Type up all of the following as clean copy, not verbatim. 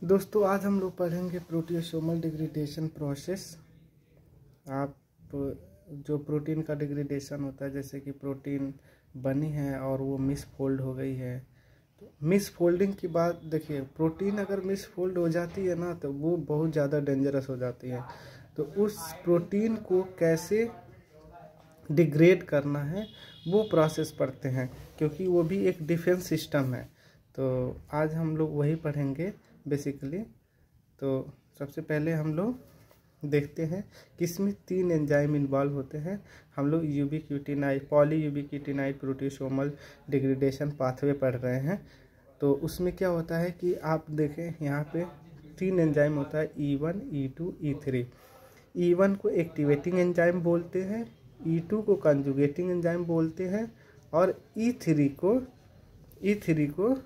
दोस्तों आज हम लोग पढ़ेंगे प्रोटियोसोमल डिग्रेडेशन प्रोसेस। आप जो प्रोटीन का डिग्रेडेशन होता है, जैसे कि प्रोटीन बनी है और वो मिसफोल्ड हो गई है, तो मिसफोल्डिंग की बात देखिए, प्रोटीन अगर मिसफोल्ड हो जाती है ना तो वो बहुत ज़्यादा डेंजरस हो जाती है। तो उस प्रोटीन को कैसे डिग्रेड करना है वो प्रोसेस पढ़ते हैं, क्योंकि वो भी एक डिफेंस सिस्टम है। तो आज हम लोग वही पढ़ेंगे बेसिकली। तो सबसे पहले हम लोग देखते हैं कि इसमें 3 एंजाइम इन्वॉल्व होते हैं। हम लोग यूबिक्यूटिनाइड, पॉली यूबिक्यूटिनाइड प्रोटियोसोमल डिग्रेडेशन पाथवे पढ़ रहे हैं। तो उसमें क्या होता है कि आप देखें यहाँ पे 3 एंजाइम होता है, E1, E2, E3। E1 को एक्टिवेटिंग एंजाइम बोलते हैं, E2 को कंजुगेटिंग एंजाइम बोलते हैं और E3 को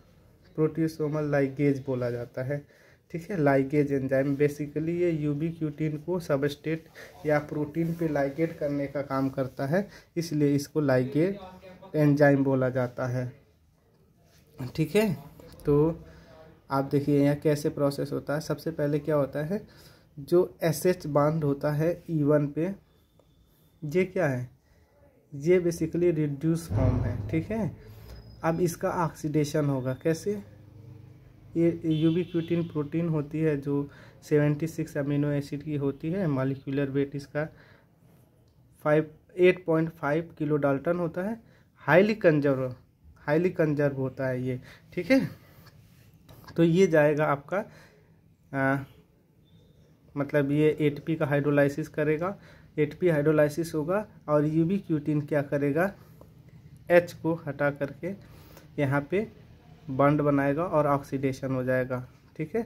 प्रोटियोसोमल लाइगेज बोला जाता है। ठीक है, लाइगेज एंजाइम बेसिकली ये यूबिक्यूटिन को सबस्ट्रेट या प्रोटीन पे लाइगेट करने का काम करता है, इसलिए इसको लाइगेज एंजाइम बोला जाता है। ठीक है, तो आप देखिए यहाँ कैसे प्रोसेस होता है। सबसे पहले क्या होता है, जो SH बांड होता है E1 पे, ये क्या है, ये बेसिकली रिड्यूस फॉर्म है। ठीक है, अब इसका ऑक्सीडेशन होगा कैसे। ये यूबिक्यूटिन प्रोटीन होती है जो 76 अमीनो एसिड की होती है। मॉलिक्यूलर वेट इसका 8.5 किलो डाल्टन होता है। हाईली कंजर्व होता है ये। ठीक है, तो ये जाएगा आपका मतलब ये ATP का हाइड्रोलाइसिस करेगा, ATP हाइड्रोलाइसिस होगा और यूबिक्यूटिन क्या करेगा, H को हटा करके यहाँ पे बॉन्ड बनाएगा और ऑक्सीडेशन हो जाएगा। ठीक है,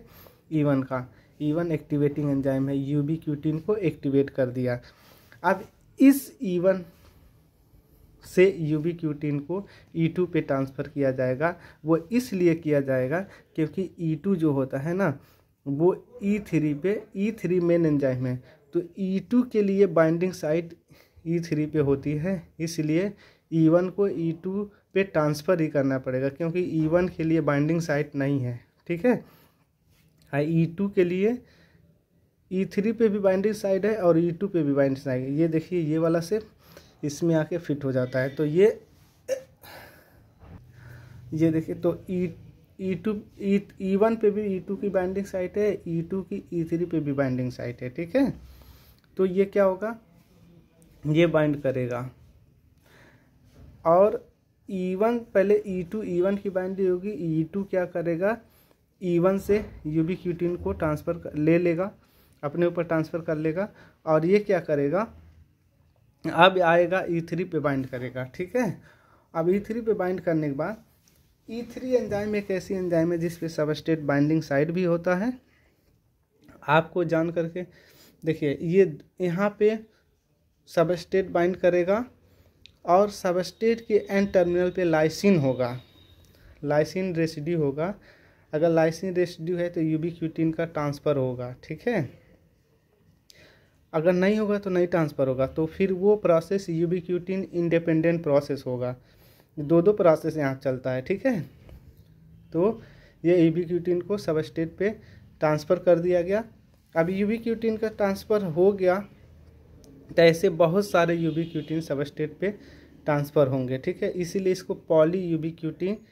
E1 एक्टिवेटिंग एंजाइम है, यूबिक्यूटिन को एक्टिवेट कर दिया। अब इस E1 से यूबिक्यूटिन को E2 पे ट्रांसफ़र किया जाएगा। वो इसलिए किया जाएगा क्योंकि E2 जो होता है ना वो E3 मेन एंजाइम है, तो E2 के लिए बाइंडिंग साइट E3 पे होती है, इसलिए E1 को E2 पे ट्रांसफ़र ही करना पड़ेगा, क्योंकि E1 के लिए बाइंडिंग साइट नहीं है। ठीक है, E2 के लिए E3 पे भी बाइंडिंग साइट है और E2 पे भी बाइंडिंग साइट है। ये देखिए, ये वाला सिर्फ इसमें आके फिट हो जाता है। तो ये देखिए, तो E1 पे भी E2 की बाइंडिंग साइट है, E2 की E3 पे भी बाइंडिंग साइट है। ठीक है, तो ये क्या होगा, ये बाइंड करेगा और E1 पहले E1 की बाइंडिंग होगी। E2 क्या करेगा, E1 से यूबिक्यूटिन को ट्रांसफ़र ले लेगा, अपने ऊपर ट्रांसफ़र कर लेगा और ये क्या करेगा, अब आएगा E3 पे बाइंड करेगा। ठीक है, अब E3 पे बाइंड करने के बाद E3 एंजाइम एक ऐसी एंजाइम है जिस पे सबस्ट्रेट बाइंडिंग साइट भी होता है। आपको जान करके देखिए, ये यहाँ पे सबस्ट्रेट बाइंड करेगा और सबस्ट्रेट के एंड टर्मिनल पे लाइसिन होगा, लाइसिन रेसिड्यू होगा। अगर लाइसिन रेसिड्यू है तो यूबिक्यूटिन का ट्रांसफ़र होगा। ठीक है, अगर नहीं होगा तो नहीं ट्रांसफ़र होगा, तो फिर वो प्रोसेस यूबिक्यूटिन इंडिपेंडेंट प्रोसेस होगा। दो प्रोसेस यहाँ चलता है। ठीक है, तो ये यूबिक्यूटिन को सबस्ट्रेट पे ट्रांसफ़र कर दिया गया। अब यूबिक्यूटिन का ट्रांसफ़र हो गया तो ऐसे बहुत सारे यूबिक्यूटिन सबस्ट्रेट पे ट्रांसफ़र होंगे। ठीक है, इसीलिए इसको पॉली यूबिक्यूटिनेशन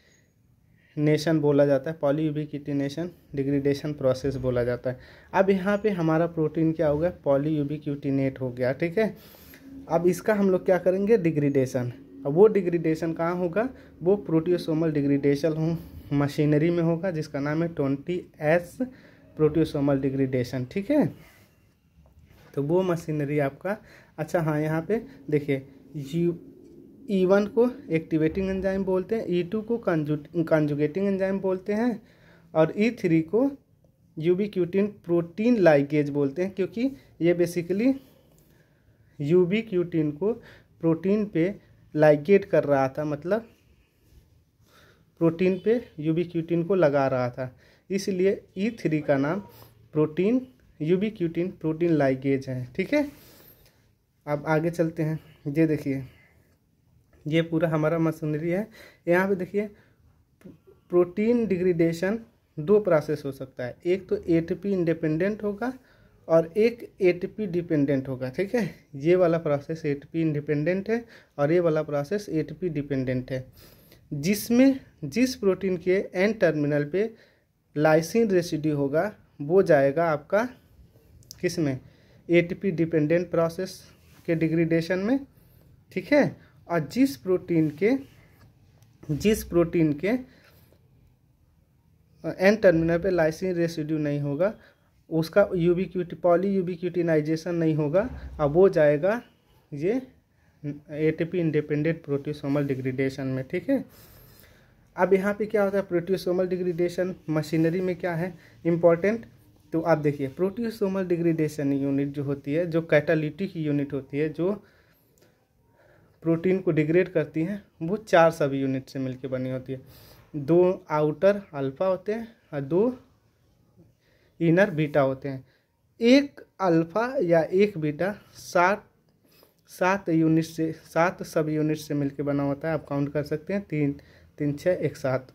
बोला जाता है, पॉली यूबिक्यूटिनेशन डिग्रेडेशन प्रोसेस बोला जाता है। अब यहाँ पे हमारा प्रोटीन क्या हो गया, पॉली यूबिक्यूटिनेट हो गया। ठीक है, अब इसका हम लोग क्या करेंगे, डिग्रेडेशन। अब वो डिग्रेडेशन कहाँ होगा, वो प्रोटियोसोमल डिग्रेडेशन मशीनरी में होगा, जिसका नाम है 20S प्रोटियोसोमल डिग्रेडेशन। ठीक है, तो वो मशीनरी आपका, अच्छा हाँ, यहाँ पे देखिए, E1 को एक्टिवेटिंग एंजाइम बोलते हैं, E2 को कंजुगेटिंग एंजाइम बोलते हैं और E3 को यूबिक्यूटिन प्रोटीन लाइगेज बोलते हैं, क्योंकि ये बेसिकली यूबिक्यूटिन को प्रोटीन पे लाइगेट कर रहा था, मतलब प्रोटीन पे यूबिक्यूटिन को लगा रहा था, इसलिए E3 का नाम यूबिक्यूटिन प्रोटीन लाइगेज है। ठीक है, अब आगे चलते हैं। ये देखिए, ये पूरा हमारा मशीनरी है। यहाँ पे देखिए, प्रोटीन डिग्रेडेशन दो प्रोसेस हो सकता है, एक तो एटीपी इंडिपेंडेंट होगा और एक एटीपी डिपेंडेंट होगा। ठीक है, ये वाला प्रोसेस एटीपी इंडिपेंडेंट है और ये वाला प्रोसेस एटीपी डिपेंडेंट है, जिसमें जिस प्रोटीन के एन टर्मिनल पे लाइसिन रेसिड्यू होगा वो जाएगा आपका किस में, एटीपी डिपेंडेंट प्रोसेस के डिग्रेडेशन में। ठीक है, और जिस प्रोटीन के एन टर्मिनल पे लाइसिन रेसिड्यू नहीं होगा उसका यूबिक्यूटी पॉली यूबिक्यूटिनाइजेशन नहीं होगा, अब वो जाएगा ये एटीपी इंडिपेंडेंट प्रोटियोसोमल डिग्रेडेशन में। ठीक है, अब यहाँ पे क्या होता है, प्रोटियोसोमल डिग्रेडेशन मशीनरी में क्या है इम्पॉर्टेंट, तो आप देखिए प्रोटियोसोमल डिग्रेडेशन यूनिट जो होती है, जो कैटालिटिक यूनिट होती है, जो प्रोटीन को डिग्रेड करती हैं, वो 4 सब यूनिट से मिलकर बनी होती है। 2 आउटर अल्फा होते हैं और 2 इनर बीटा होते हैं। एक अल्फा या एक बीटा 7 यूनिट से 7 सब यूनिट से मिलकर बना होता है। आप काउंट कर सकते हैं 3 3 6 1 7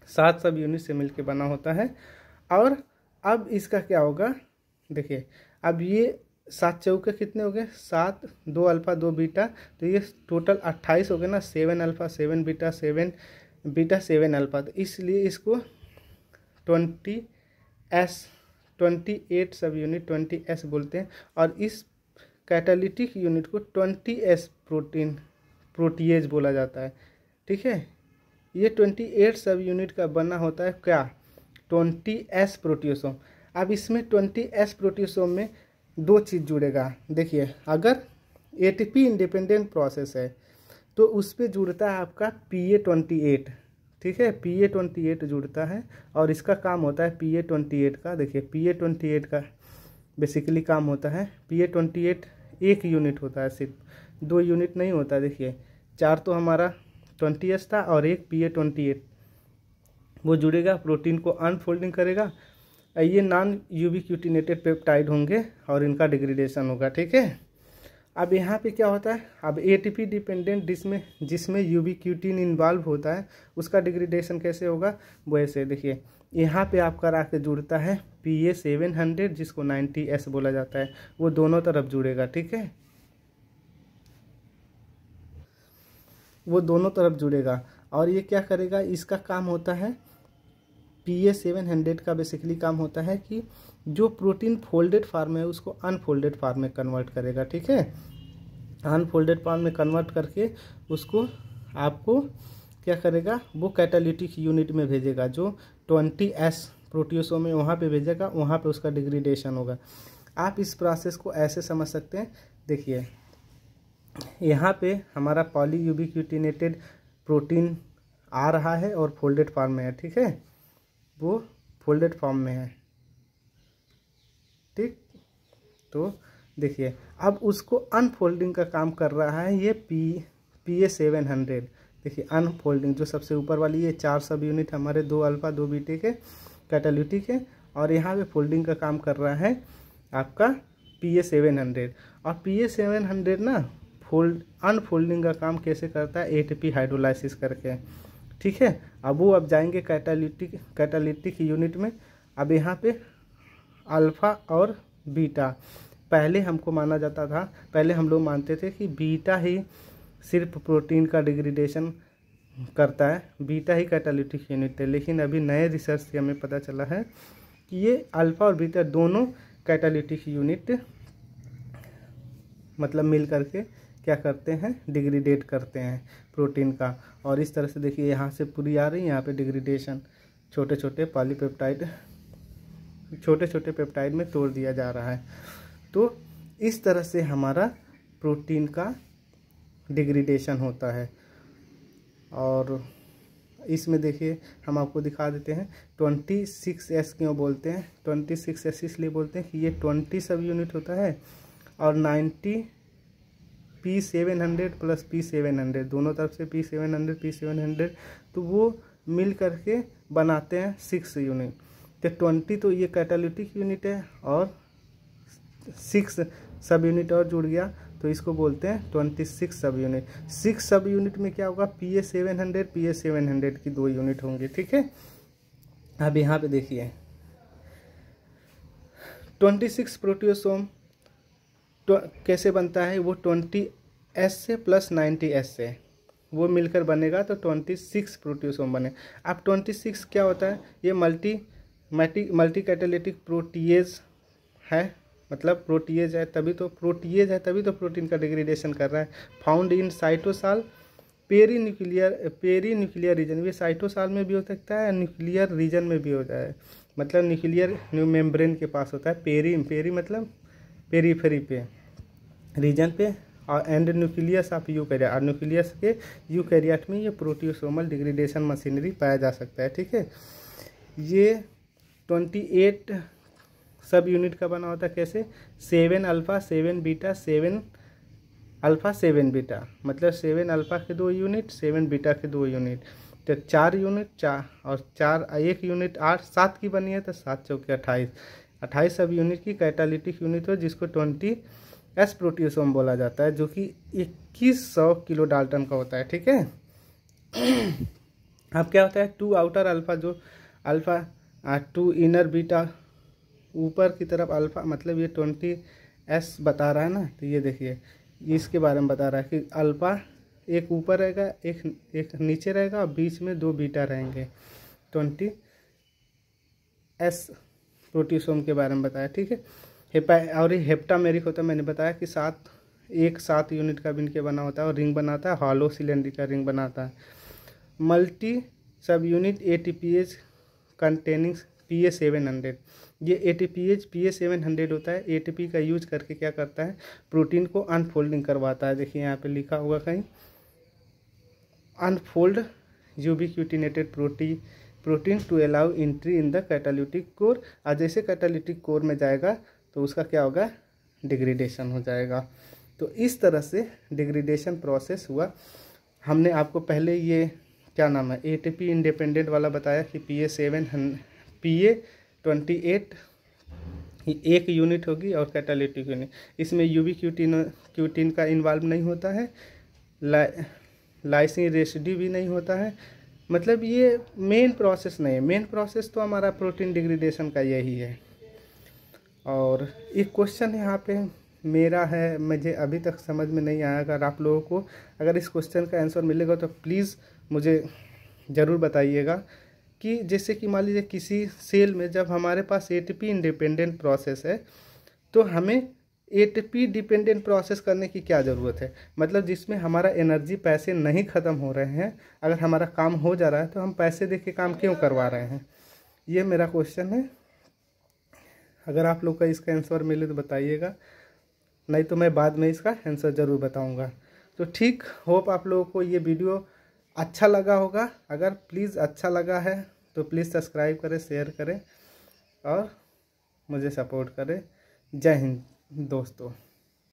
7 सब यूनिट से मिलकर बना होता है। और अब इसका क्या होगा, देखिए अब ये 7 चौके कितने हो गए, 7 2 अल्फा 2 बीटा, तो ये टोटल 28 हो गए ना, 7 अल्फा 7 बीटा 7 बीटा 7 अल्फा, तो इसलिए इसको 28 सब यूनिट 20S बोलते हैं। और इस कैटालिटिक यूनिट को 20S प्रोटीएज बोला जाता है। ठीक है, ये 28 सब यूनिट का बना होता है क्या, 20S प्रोटियोसोम। अब इसमें 20S प्रोटियोसोम में 2 चीज़ जुड़ेगा। देखिए अगर एटीपी इंडिपेंडेंट प्रोसेस है तो उस पर जुड़ता है आपका PA28। ठीक है, PA28 जुड़ता है और इसका काम होता है PA28 का, देखिए PA28 का बेसिकली काम होता है, PA28 एक यूनिट होता है, सिर्फ 2 यूनिट नहीं होता। देखिए 4 तो हमारा 20S था और एक PA28, वो जुड़ेगा, प्रोटीन को अनफोल्डिंग करेगा। ये नॉन यूबिक्यूटिनेटेड पेप्टाइड होंगे और इनका डिग्रेडेशन होगा। ठीक है, अब यहाँ पे क्या होता है, अब एटीपी डिपेंडेंट जिसमें यूबिक्यूटिन इन्वॉल्व होता है उसका डिग्रेडेशन कैसे होगा, वो ऐसे देखिए यहाँ पे आपका आके जुड़ता है PA700 जिसको 90S बोला जाता है, वो दोनों तरफ जुड़ेगा। ठीक है, वो दोनों तरफ जुड़ेगा और ये क्या करेगा, इसका काम होता है PA700 का बेसिकली काम होता है कि जो प्रोटीन फोल्डेड फॉर्म है उसको अनफोल्डेड फॉर्म में कन्वर्ट करेगा। ठीक है, अनफोल्डेड फॉर्म में कन्वर्ट करके उसको आपको क्या करेगा, वो कैटालिटिक यूनिट में भेजेगा, जो 20S प्रोटियोसोम में वहाँ पे भेजेगा, वहाँ पे उसका डिग्रेडेशन होगा। आप इस प्रोसेस को ऐसे समझ सकते हैं, देखिए यहाँ पे हमारा पॉली यूबिक्यूटिनेटेड प्रोटीन आ रहा है और फोल्डेड फॉर्म में है। ठीक है, वो फोल्डेड फॉर्म में है। ठीक, तो देखिए अब उसको अनफोल्डिंग का काम कर रहा है ये PA700। देखिए अनफोल्डिंग जो सबसे ऊपर वाली ये 4 सब यूनिट हमारे 2 अल्फा 2 बीटे के कैटालिटिक है और यहाँ पे फोल्डिंग का काम कर रहा है आपका PA700। और PA700 ना अनफोल्डिंग का काम कैसे करता है, एटीपी हाइड्रोलाइसिस करके। ठीक है, अब वो अब जाएंगे कैटालिटिक यूनिट में। अब यहाँ पे अल्फा और बीटा, पहले हमको माना जाता था, पहले हम लोग मानते थे कि बीटा ही सिर्फ प्रोटीन का डिग्रेडेशन करता है, बीटा ही कैटालिटिक यूनिट है। लेकिन अभी नए रिसर्च से हमें पता चला है कि ये अल्फा और बीटा दोनों कैटालिटिक यूनिट मतलब मिल करके क्या करते हैं, डिग्रेडेट करते हैं प्रोटीन का। और इस तरह से देखिए यहाँ से पूरी आ रही है, यहाँ पे डिग्रेडेशन छोटे छोटे पेप्टाइड में तोड़ दिया जा रहा है। तो इस तरह से हमारा प्रोटीन का डिग्रेडेशन होता है। और इसमें देखिए हम आपको दिखा देते हैं 26S क्यों बोलते हैं, 26S इसलिए बोलते हैं कि ये 20 सब यूनिट होता है और 90 P700 प्लस P700 दोनों तरफ से P700 तो वो मिल करके बनाते हैं 6 यूनिट। तो 20 तो ये कैटालिटिक यूनिट है और 6 सब यूनिट और जुड़ गया तो इसको बोलते हैं 26 सब यूनिट। 6 सब यूनिट में क्या होगा, PA700 की 2 यूनिट होंगे। ठीक है, अब यहाँ पे देखिए 26 प्रोटियोसोम कैसे बनता है, वो 20S से प्लस 90S से वो मिलकर बनेगा तो 26 प्रोटियोसोम बने। अब 26 क्या होता है, ये मल्टी कैटालिटिक प्रोटीएज है, मतलब प्रोटीएज है तभी तो प्रोटीन का डिग्रेडेशन कर रहा है। Found in cytosol perinuclear region, ये साइटोसाल में भी हो सकता है, न्यूक्लियर रीजन में भी होता है, मतलब न्यूक्लियर मेम्ब्रेन के पास होता है। पेरी मतलब पेरीफेरी पे रीजन पे, और एंड न्यूक्लियस ऑफ यूकैरियोट, और न्यूक्लियस के यूकैरियोट में ये प्रोटियोसोमल डिग्रेडेशन मशीनरी पाया जा सकता है। ठीक है, ये 28 सब यूनिट का बना होता है। कैसे, 7 अल्फा 7 बीटा 7 अल्फा 7 बीटा, मतलब 7 अल्फा के 2 यूनिट 7 बीटा के 2 यूनिट, तो 4 यूनिट 4 और 4 1 यूनिट 8 7 की बनी है, तो 7 चौके 28 सब यूनिट की कैटालिटिक यूनिट हो, जिसको 20S प्रोटियोसोम बोला जाता है, जो कि 2100 किलो डाल्टन का होता है। ठीक है, अब क्या होता है, 2 आउटर अल्फा, जो अल्फा 2 इनर बीटा, ऊपर की तरफ अल्फा, मतलब ये 20S बता रहा है ना, तो ये देखिए इसके बारे में बता रहा है कि अल्फा एक ऊपर रहेगा, एक नीचे रहेगा, और बीच में 2 बीटा रहेंगे। 20S प्रोटियोसोम के बारे में बताया। ठीक है, और ये हेप्टामेरिक होता है, मैंने बताया कि 7 यूनिट का भी इनके बना होता है, और रिंग बनाता है, हॉलो सिलेंड्रिकल रिंग बनाता है। मल्टी सब यूनिट ATPase कंटेनिंग PA700, ये ATPase PA700 होता है। ATP का यूज करके क्या करता है, प्रोटीन को अनफोल्डिंग करवाता है। देखिए यहाँ पे लिखा होगा कहीं, unfold ubiquitinated protein to allow entry in the catalytic core, और जैसे कैटालिटिक कोर में जाएगा तो उसका क्या होगा, डिग्रेडेशन हो जाएगा। तो इस तरह से डिग्रेडेशन प्रोसेस हुआ। हमने आपको पहले ये क्या नाम है, ATP इंडिपेंडेंट वाला बताया कि PA28 एक यूनिट होगी, और कैटालिटिक यूनिट, इसमें यूबिक्यूटिन का इन्वॉल्व नहीं होता है, लाइसिन रेसिड्यू भी नहीं होता है, मतलब ये मेन प्रोसेस नहीं है। मेन प्रोसेस तो हमारा प्रोटीन डिग्रेडेशन का यही है। और एक क्वेश्चन यहाँ पे मेरा है, मुझे अभी तक समझ में नहीं आया, अगर आप लोगों को अगर इस क्वेश्चन का आंसर मिलेगा तो प्लीज़ मुझे ज़रूर बताइएगा, कि जैसे कि मान लीजिए किसी सेल में जब हमारे पास ATP इंडिपेंडेंट प्रोसेस है, तो हमें ATP डिपेंडेंट प्रोसेस करने की क्या ज़रूरत है, मतलब जिसमें हमारा एनर्जी पैसे नहीं ख़त्म हो रहे हैं, अगर हमारा काम हो जा रहा है तो हम पैसे दे के काम क्यों करवा रहे हैं, ये मेरा क्वेश्चन है। अगर आप लोग का इसका आंसर मिले तो बताइएगा, नहीं तो मैं बाद में इसका आंसर ज़रूर बताऊंगा। तो ठीक, होप आप लोगों को ये वीडियो अच्छा लगा होगा। अगर प्लीज़ अच्छा लगा है तो प्लीज़ सब्सक्राइब करें, शेयर करें और मुझे सपोर्ट करें। जय हिंद दोस्तों।